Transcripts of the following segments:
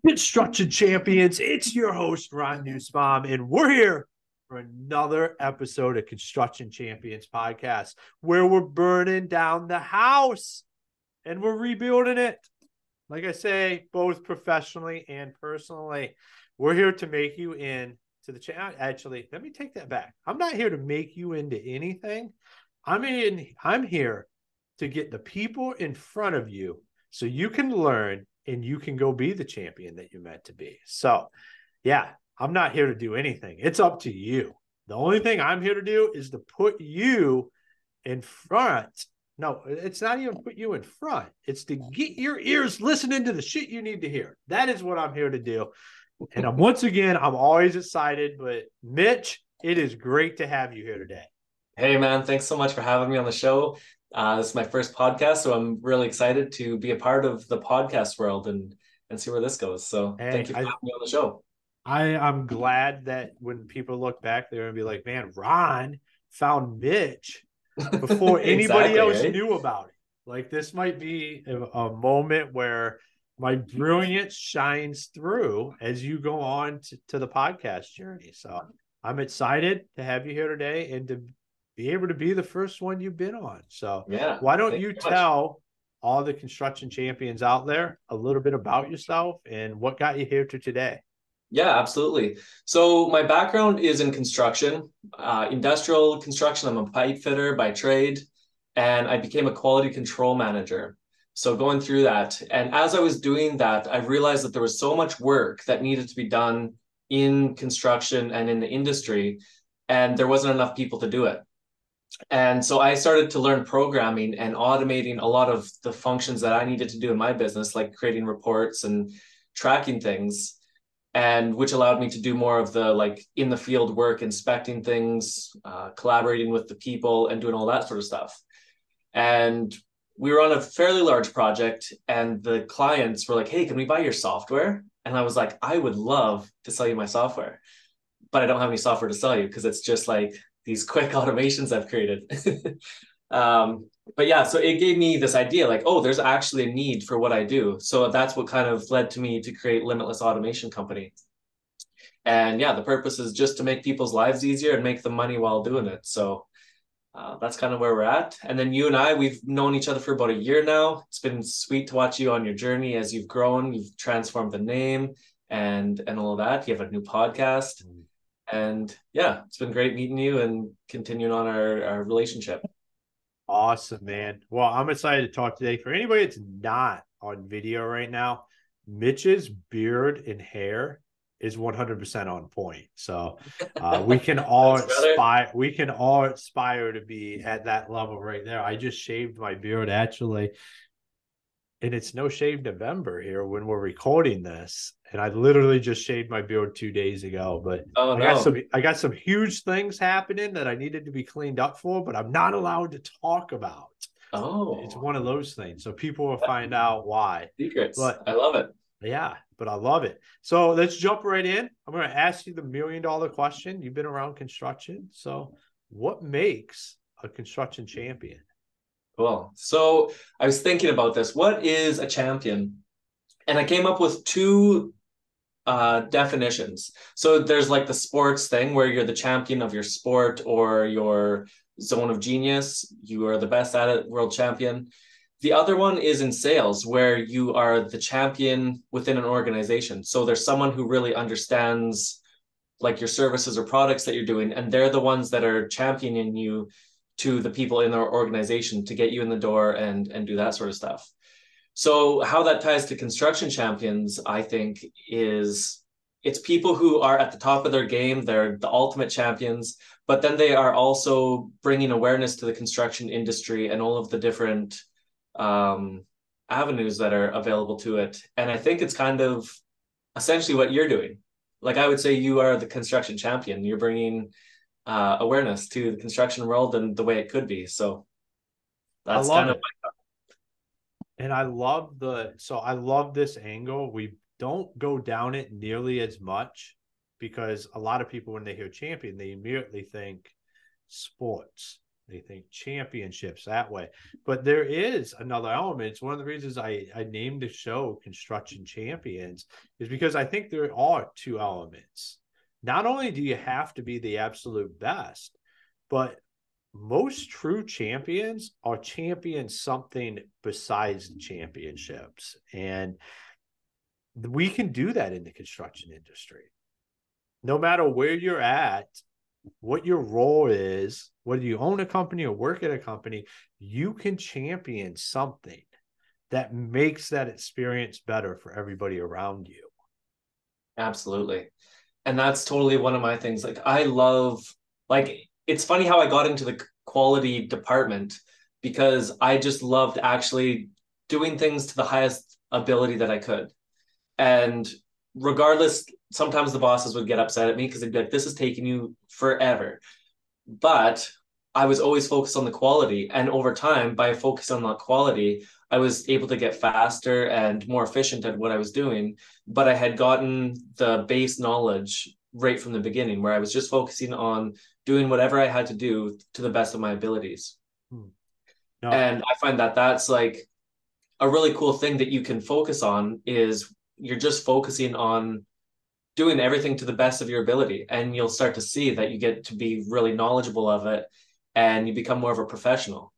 Construction champions, it's your host, Ron Nussbaum, and we're here for another episode of Construction Champions Podcast, where we're burning down the house and we're rebuilding it. Like I say, both professionally and personally, we're here to make you into the channel. Actually, let me take that back. I'm not here to make you into anything. I'm here to get the people in front of you so you can learn and you can go be the champion that you're meant to be. So, yeah, I'm not here to do anything. It's up to you. The only thing I'm here to do is to put you in front. No, it's not even put you in front. It's to get your ears listening to the shit you need to hear. That is what I'm here to do. And I'm always excited. But Mitch, it is great to have you here today. Hey, man, thanks so much for having me on the show. This is my first podcast, so I'm really excited to be a part of the podcast world and see where this goes. So thank you for having me on the show. I'm glad that when people look back, they're going to be like, man, Ron found Mitch before anybody else knew about it. Like, this might be a moment where my brilliance shines through as you go on to the podcast journey. So I'm excited to have you here today and to be able to be the first one you've been on. So yeah, why don't you tell all the construction champions out there a little bit about yourself and what got you here to today? Yeah, absolutely. So my background is in construction, industrial construction. I'm a pipe fitter by trade, and I became a quality control manager. So going through that, and as I was doing that, I realized that there was so much work that needed to be done in construction and in the industry, and there wasn't enough people to do it. And so I started to learn programming and automating a lot of the functions that I needed to do in my business, like creating reports and tracking things, and which allowed me to do more of the like in the field work, inspecting things, collaborating with the people and doing all that sort of stuff. And we were on a fairly large project, and the clients were like, hey, can we buy your software? And I was like, I would love to sell you my software, but I don't have any software to sell you because it's just like these quick automations I've created. But yeah, so it gave me this idea like, oh, there's actually a need for what I do. So that's what kind of led to me to create Limitless Automation Company. And yeah, the purpose is just to make people's lives easier and make them money while doing it. So that's kind of where we're at. And then you and I, we've known each other for about a year now. It's been sweet to watch you on your journey as you've grown. You've transformed the name and all of that. You have a new podcast. And yeah, it's been great meeting you and continuing on our relationship. Awesome, man. Well, I'm excited to talk today. For anybody that's not on video right now, Mitch's beard and hair is 100% on point. So we can all aspire to be at that level right there. I just shaved my beard actually, and it's No Shave November here when we're recording this. And I literally just shaved my beard 2 days ago. But I got some huge things happening that I needed to be cleaned up for, but I'm not allowed to talk about. Oh, it's one of those things. So people will find out why. Secrets. But I love it. Yeah, but I love it. So let's jump right in. I'm going to ask you the $1 million question. You've been around construction. So what makes a construction champion? Cool. So I was thinking about this. What is a champion? And I came up with two definitions. So there's like the sports thing where you're the champion of your sport or your zone of genius. You are the best at it, world champion. The other one is in sales, where you are the champion within an organization. So there's someone who really understands like your services or products that you're doing, and they're the ones that are championing you to the people in their organization to get you in the door and do that sort of stuff. So how that ties to construction champions, I think, is it's people who are at the top of their game. They're the ultimate champions, but then they are also bringing awareness to the construction industry and all of the different avenues that are available to it. And I think it's kind of essentially what you're doing. Like I would say you are the construction champion. You're bringing awareness to the construction world and the way it could be. So that's kind of and I love this angle. We don't go down it nearly as much because a lot of people, when they hear champion, they immediately think sports. They think championships that way. But there is another element. It's one of the reasons I named the show Construction Champions, is because I think there are two elements. Not only do you have to be the absolute best, but most true champions are champions something besides the championships. And we can do that in the construction industry. No matter where you're at, what your role is, whether you own a company or work at a company, you can champion something that makes that experience better for everybody around you. Absolutely. And that's totally one of my things. Like I love, like, it's funny how I got into the quality department because I just loved actually doing things to the highest ability that I could. And regardless, sometimes the bosses would get upset at me because they'd be like, this is taking you forever. But I was always focused on the quality. And over time, by focusing on that quality, I was able to get faster and more efficient at what I was doing. But I had gotten the base knowledge right from the beginning, where I was just focusing on doing whatever I had to do to the best of my abilities. No. And I find that that's like a really cool thing that you can focus on, is you're just focusing on doing everything to the best of your ability, and you'll start to see that you get to be really knowledgeable of it, and you become more of a professional.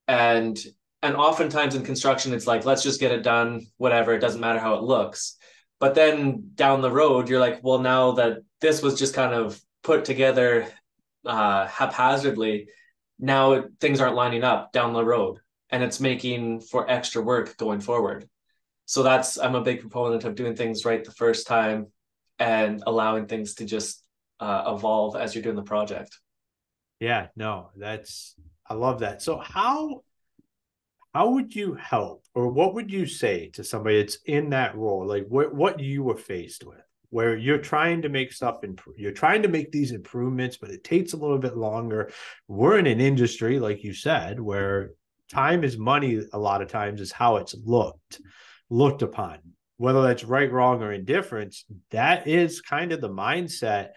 And oftentimes in construction, it's like, let's just get it done, whatever, it doesn't matter how it looks. But then down the road, you're like, well, now that this was just kind of put together haphazardly, now things aren't lining up down the road, and it's making for extra work going forward. So I'm a big proponent of doing things right the first time and allowing things to just evolve as you're doing the project. Yeah, no, I love that. So how would you help, or what would you say to somebody that's in that role? Like what you were faced with, where you're trying to make you're trying to make these improvements, but it takes a little bit longer. We're in an industry, like you said, where time is money. A lot of times is how it's looked upon, whether that's right, wrong, or indifference. That is kind of the mindset.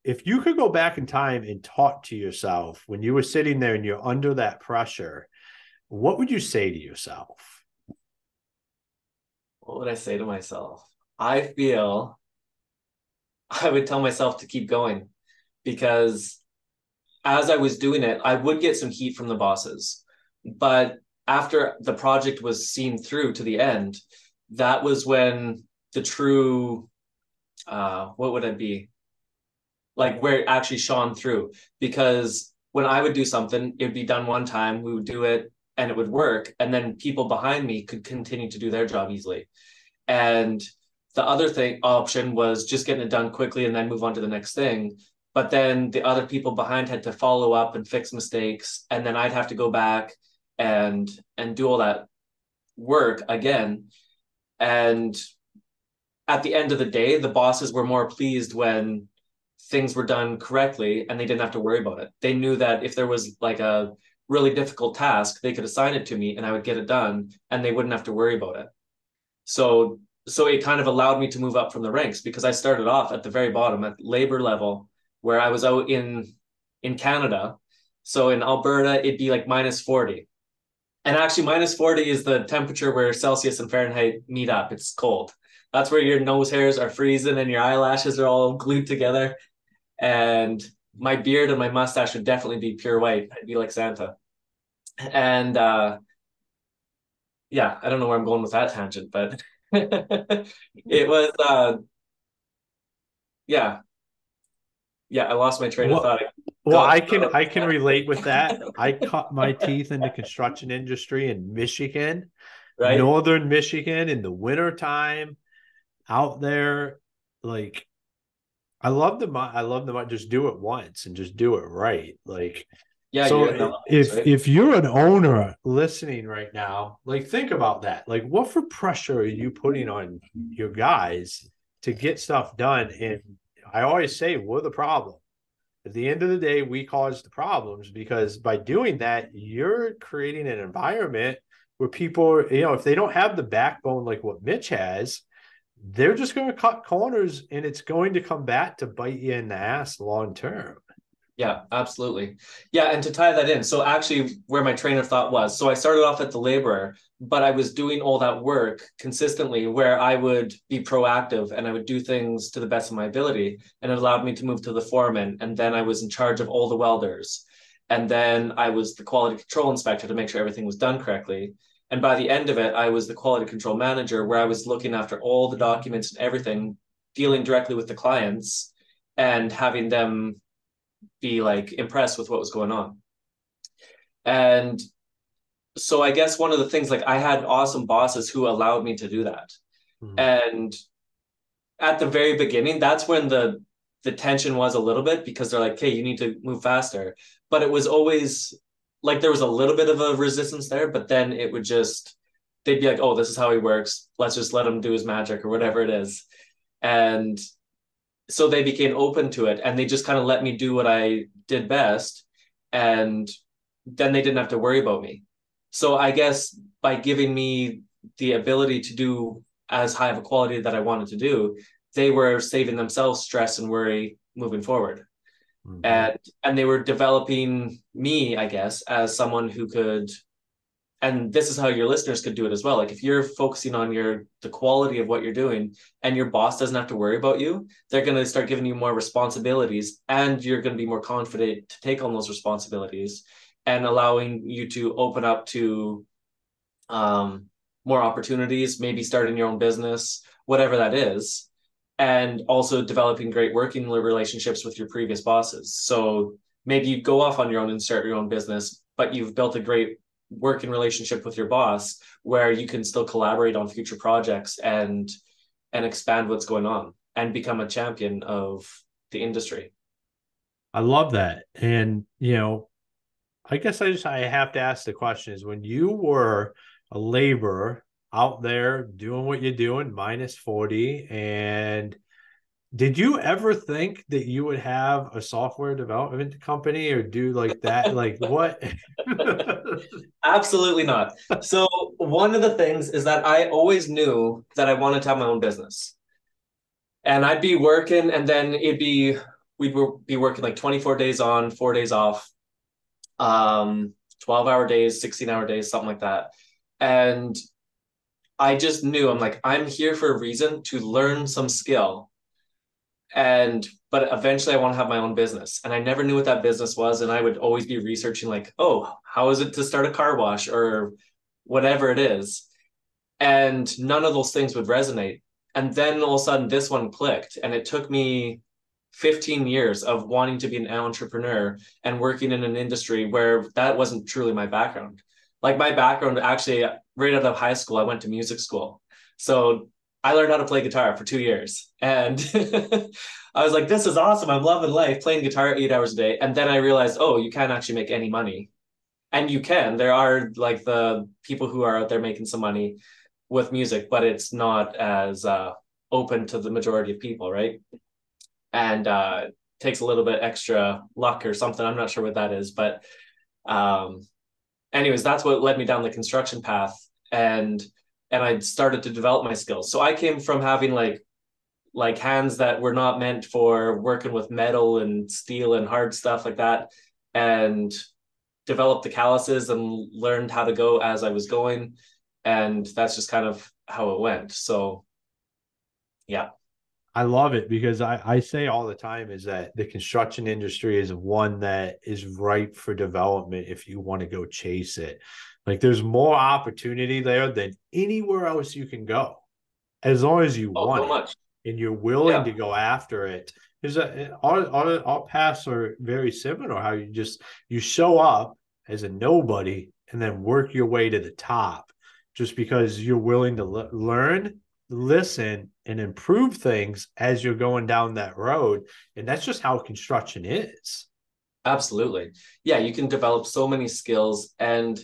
If you could go back in time and talk to yourself when you were sitting there and you're under that pressure, what would you say to yourself? What would I say to myself? I feel I would tell myself to keep going, because as I was doing it, I would get some heat from the bosses. But after the project was seen through to the end, that was when the true, what would it be? Like where it actually shone through. Because when I would do something, it would be done one time, we would do it and it would work. And then people behind me could continue to do their job easily. And the other option was just getting it done quickly and then move on to the next thing. But then the other people behind had to follow up and fix mistakes. And then I'd have to go back and do all that work again. And at the end of the day, the bosses were more pleased when things were done correctly and they didn't have to worry about it. They knew that if there was like a really difficult task, they could assign it to me and I would get it done and they wouldn't have to worry about it. So it kind of allowed me to move up from the ranks, because I started off at the very bottom at labor level, where I was out in Canada. So in Alberta, it'd be like -40. And actually -40 is the temperature where Celsius and Fahrenheit meet up. It's cold. That's where your nose hairs are freezing and your eyelashes are all glued together. And my beard and my mustache would definitely be pure white. I'd be like Santa. And yeah, I don't know where I'm going with that tangent, but it was yeah. Yeah, I lost my train of thought. Well, I can relate with that. I cut my teeth in the construction industry in Michigan, right? northern Michigan, in the wintertime out there. Like, I love the just do it once and just do it right. Like, Yeah, so right? if you're an owner listening right now, like, think about that. Like, what for pressure are you putting on your guys to get stuff done? And I always say we're the problem. At the end of the day, we cause the problems, because by doing that, you're creating an environment where people, if they don't have the backbone like what Mitch has, they're just going to cut corners, and it's going to come back to bite you in the ass long term. Yeah, absolutely. Yeah, and to tie that in, so actually where my train of thought was, so I started off at the laborer, but I was doing all that work consistently where I would be proactive and I would do things to the best of my ability. And it allowed me to move to the foreman. And then I was in charge of all the welders. And then I was the quality control inspector to make sure everything was done correctly. And by the end of it, I was the quality control manager where I was looking after all the documents and everything, dealing directly with the clients and having them be like impressed with what was going on. And so I guess one of the things, like I had awesome bosses who allowed me to do that. Mm. And at the very beginning, that's when the tension was a little bit because they're like, "Hey, you need to move faster." But it was always like there was a little bit of a resistance there, but then it would just they'd be like, "Oh, this is how he works. Let's just let him do his magic or whatever it is." And so they became open to it and they just kind of let me do what I did best. And then they didn't have to worry about me. So I guess by giving me the ability to do as high of a quality that I wanted to do, they were saving themselves stress and worry moving forward. Mm-hmm. And they were developing me, I guess, as someone who could, and this is how your listeners could do it as well. Like if you're focusing on the quality of what you're doing and your boss doesn't have to worry about you, they're going to start giving you more responsibilities and you're going to be more confident to take on those responsibilities and allowing you to open up to um, more opportunities, maybe starting your own business, whatever that is, and also developing great working relationships with your previous bosses. So maybe you go off on your own and start your own business, but you've built a great working relationship with your boss where you can still collaborate on future projects and expand what's going on and become a champion of the industry. I love that. And, I guess I have to ask the question is when you were a laborer out there doing what you're doing, minus 40, and did you ever think that you would have a software development company or do like that? Like what? Absolutely not. So one of the things is that I always knew that I wanted to have my own business. And I'd be working and then we'd be working like 24 days on, 4 days off, 12-hour days, 16-hour days, something like that. And I just knew I'm like, I'm here for a reason to learn some skill. But eventually I want to have my own business. And I never knew what that business was. And I would always be researching like, oh, how is it to start a car wash or whatever it is? And none of those things would resonate. And then all of a sudden this one clicked. And it took me 15 years of wanting to be an entrepreneur and working in an industry where that wasn't truly my background. Like my background, actually, right out of high school, I went to music school. So I learned how to play guitar for 2 years. And I was like, this is awesome. I'm loving life playing guitar 8 hours a day. And then I realized, oh, you can't actually make any money. And you can. There are like the people who are out there making some money with music, but it's not as open to the majority of people, right? And takes a little bit extra luck or something. I'm not sure what that is, but um, anyways, that's what led me down the construction path, and I started to develop my skills. So I came from having like hands that were not meant for working with metal and steel and hard stuff like that, and developed the calluses and learned how to go as I was going, and that's just kind of how it went. So yeah. I love it because I say all the time is that the construction industry is one that is ripe for development if you want to go chase it. Like there's more opportunity there than anywhere else you can go, as long as you Oh, want so it much. and you're willing Yeah. to go after it. Because all paths are very similar. How you show up as a nobody and then work your way to the top, just because you're willing to learn, listen, and improve things as you're going down that road. And that's just how construction is. Absolutely. Yeah, you can develop so many skills. And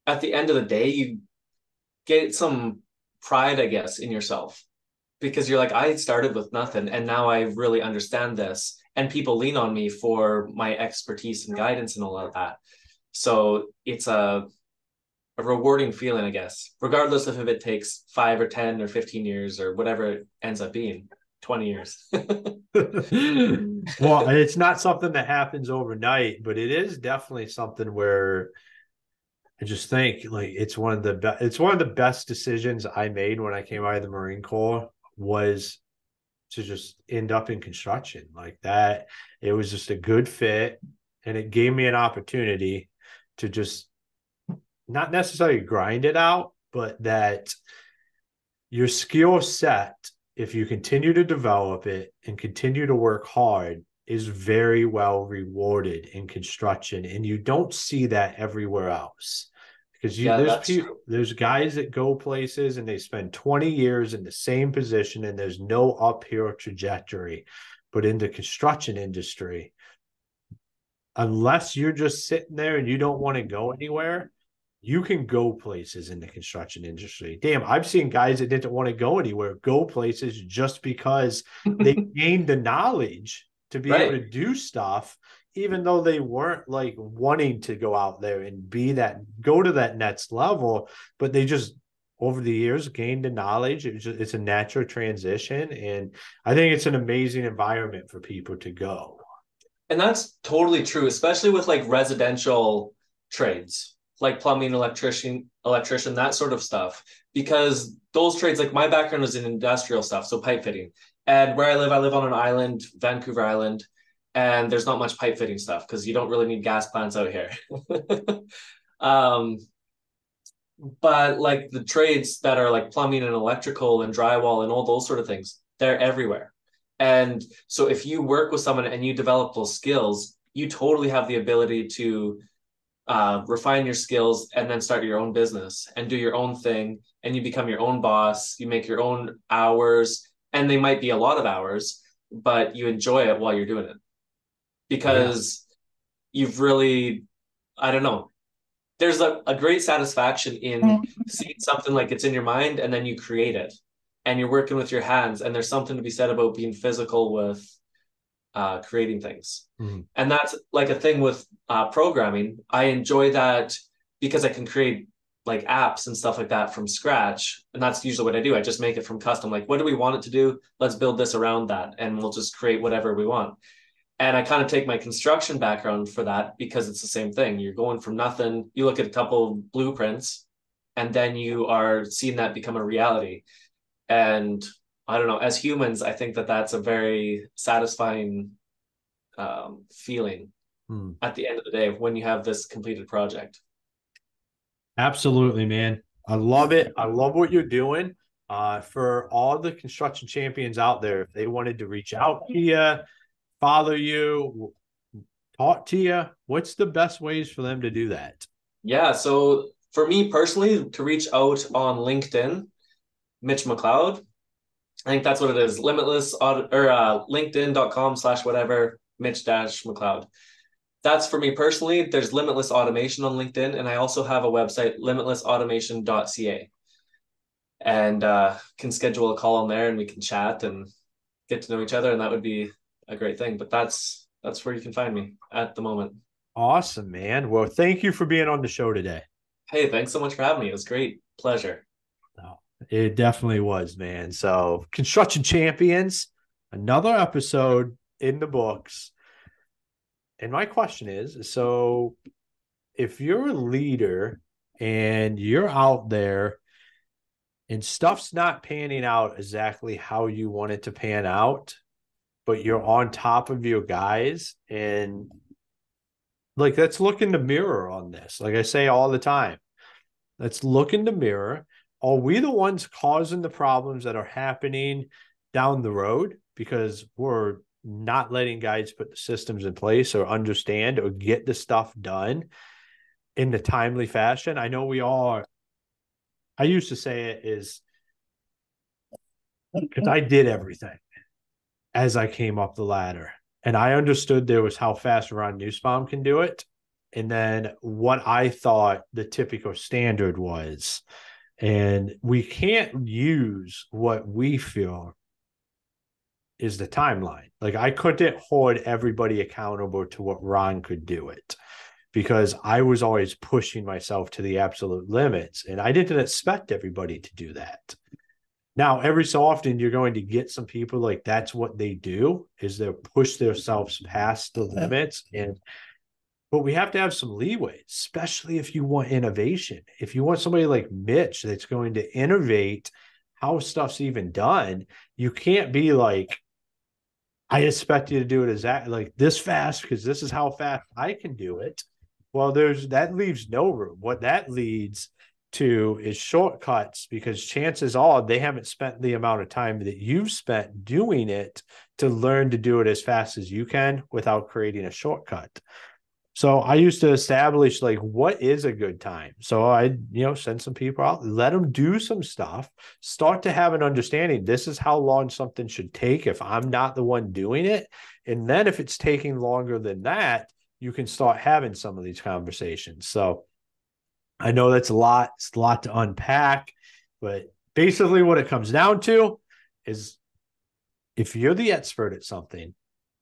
at the end of the day, you get some pride, I guess, in yourself because you're like, I started with nothing and now I really understand this. And people lean on me for my expertise and guidance and all of that. So it's a rewarding feeling, I guess, regardless of if it takes 5 or 10 or 15 years or whatever it ends up being, 20 years. Well, it's not something that happens overnight, but it is definitely something where I just think like it's one of the best decisions I made when I came out of the Marine Corps was to just end up in construction like that. It was just a good fit, and it gave me an opportunity to just not necessarily grind it out, but that your skill set, if you continue to develop it and continue to work hard, is very well rewarded in construction. And you don't see that everywhere else. Because Yeah, there's that's people, true. there's guys that go places and they spend 20 years in the same position and there's no uphill trajectory. But in the construction industry, unless you're just sitting there and you don't want to go anywhere, you can go places in the construction industry. Damn, I've seen guys that didn't want to go anywhere go places just because they gained the knowledge to be able Right. to do stuff, even though they weren't like wanting to go out there and go to that next level, but they just over the years gained the knowledge. It's a natural transition. And I think it's an amazing environment for people to go. And that's totally true, especially with like residential trades, like plumbing, electrician, that sort of stuff. Because those trades, like my background is in industrial stuff, so pipe fitting. And where I live on an island, Vancouver Island, and there's not much pipe fitting stuff because you don't really need gas plants out here. um, but like the trades that are like plumbing and electrical and drywall and all those sort of things, they're everywhere. And so if you work with someone and you develop those skills, you totally have the ability to refine your skills and then start your own business and do your own thing. And you become your own boss. You make your own hours, and they might be a lot of hours, but you enjoy it while you're doing it Yeah. because you've really, I don't know, there's a great satisfaction in seeing something like it's in your mind and then you create it and you're working with your hands. And there's something to be said about being physical with creating things. Mm. And that's like a thing with programming. I enjoy that because I can create like apps and stuff like that from scratch. And that's usually what I do. I just make it from custom. Like, what do we want it to do? Let's build this around that. And we'll just create whatever we want. And I kind of take my construction background for that because it's the same thing. You're going from nothing. You look at a couple blueprints and then you are seeing that become a reality. And I don't know, as humans, I think that that's a very satisfying feeling at the end of the day when you have this completed project. Absolutely, man. I love it. I love what you're doing. For all the construction champions out there, if they wanted to reach out to you, follow you, talk to you, what's the best ways for them to do that? Yeah. So for me personally, to reach out on LinkedIn, Mitch McLeod, I think that's what it is. Limitless or LinkedIn.com/whatever, Mitch-McLeod. That's for me personally. There's Limitless Automation on LinkedIn, and I also have a website, limitlessautomation.ca, and can schedule a call on there, and we can chat and get to know each other, and that would be a great thing. But that's where you can find me at the moment. Awesome, man. Well, thank you for being on the show today. Hey, thanks so much for having me. It was great. Pleasure. Oh, it definitely was, man. So, Construction Champions, another episode in the books. And my question is, so if you're a leader and you're out there and stuff's not panning out exactly how you want it to pan out, but you're on top of your guys, and like, let's look in the mirror on this. Like I say all the time, let's look in the mirror. Are we the ones causing the problems that are happening down the road because we're not letting guys put the systems in place or understand or get the stuff done in the timely fashion? I know we all are. I used to say it is because I did everything as I came up the ladder. And I understood there was how fast Ron Nussbaum can do it. And then what I thought the typical standard was. And we can't use what we feel is the timeline. Like I couldn't hold everybody accountable to what Ron could do it because I was always pushing myself to the absolute limits. And I didn't expect everybody to do that. Now, every so often, you're going to get some people like that's what they do is they push themselves past the limits. But we have to have some leeway, especially if you want innovation. If you want somebody like Mitch that's going to innovate how stuff's even done, you can't be like, I expect you to do it like this fast because this is how fast I can do it. Well, that leaves no room. What that leads to is shortcuts because chances are they haven't spent the amount of time that you've spent doing it to learn to do it as fast as you can without creating a shortcut. So I used to establish like what is a good time. So I, send some people out, let them do some stuff, start to have an understanding. This is how long something should take if I'm not the one doing it. And then if it's taking longer than that, you can start having some of these conversations. So I know that's a lot. It's a lot to unpack, but basically what it comes down to is if you're the expert at something,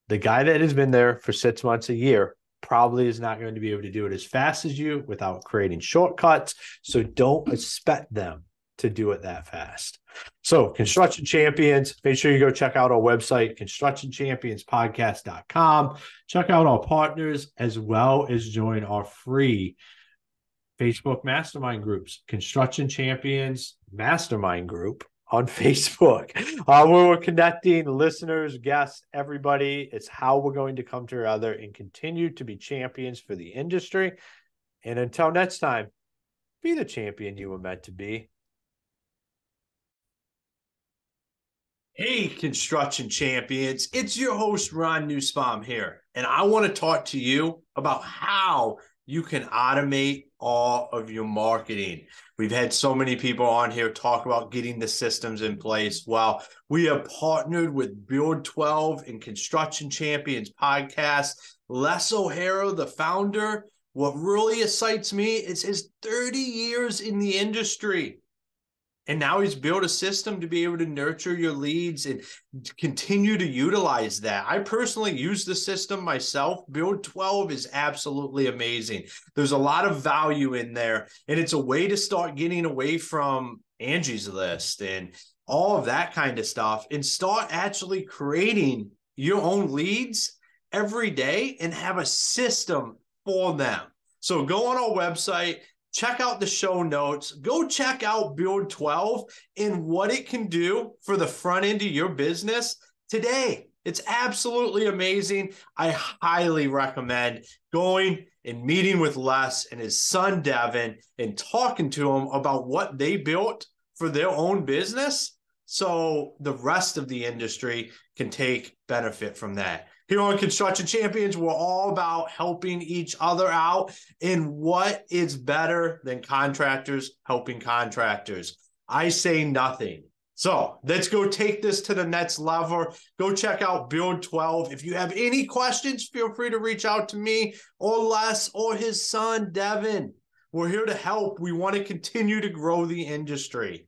the guy that has been there for 6 months, a year, probably is not going to be able to do it as fast as you without creating shortcuts. So don't expect them to do it that fast. So construction champions, make sure you go check out our website, constructionchampionspodcast.com. Check out our partners as well as join our free Facebook mastermind groups, Construction Champions Mastermind Group on Facebook, where we're connecting listeners, guests, everybody. It's how we're going to come together and continue to be champions for the industry. And until next time, be the champion you were meant to be. Hey, construction champions. It's your host, Ron Nussbaum here. And I want to talk to you about how you can automate all of your marketing. We've had so many people on here talk about getting the systems in place. Well, we have partnered with Build 12 and Construction Champions podcast. Les O'Hara, the founder, what really excites me is his 30 years in the industry. And now he's built a system to be able to nurture your leads and continue to utilize that. I personally use the system myself. Build 12 is absolutely amazing. There's a lot of value in there. And it's a way to start getting away from Angie's List and all of that kind of stuff and start actually creating your own leads every day and have a system for them. So go on our website. Check out the show notes. Go check out Build 12 and what it can do for the front end of your business today. It's absolutely amazing. I highly recommend going and meeting with Les and his son, Devin, and talking to him about what they built for their own business so the rest of the industry can take benefit from that. Here on Construction Champions, we're all about helping each other out. And what is better than contractors helping contractors? I say nothing. So let's go take this to the next level. Go check out Build 12. If you have any questions, feel free to reach out to me or Les or his son, Devin. We're here to help. We want to continue to grow the industry.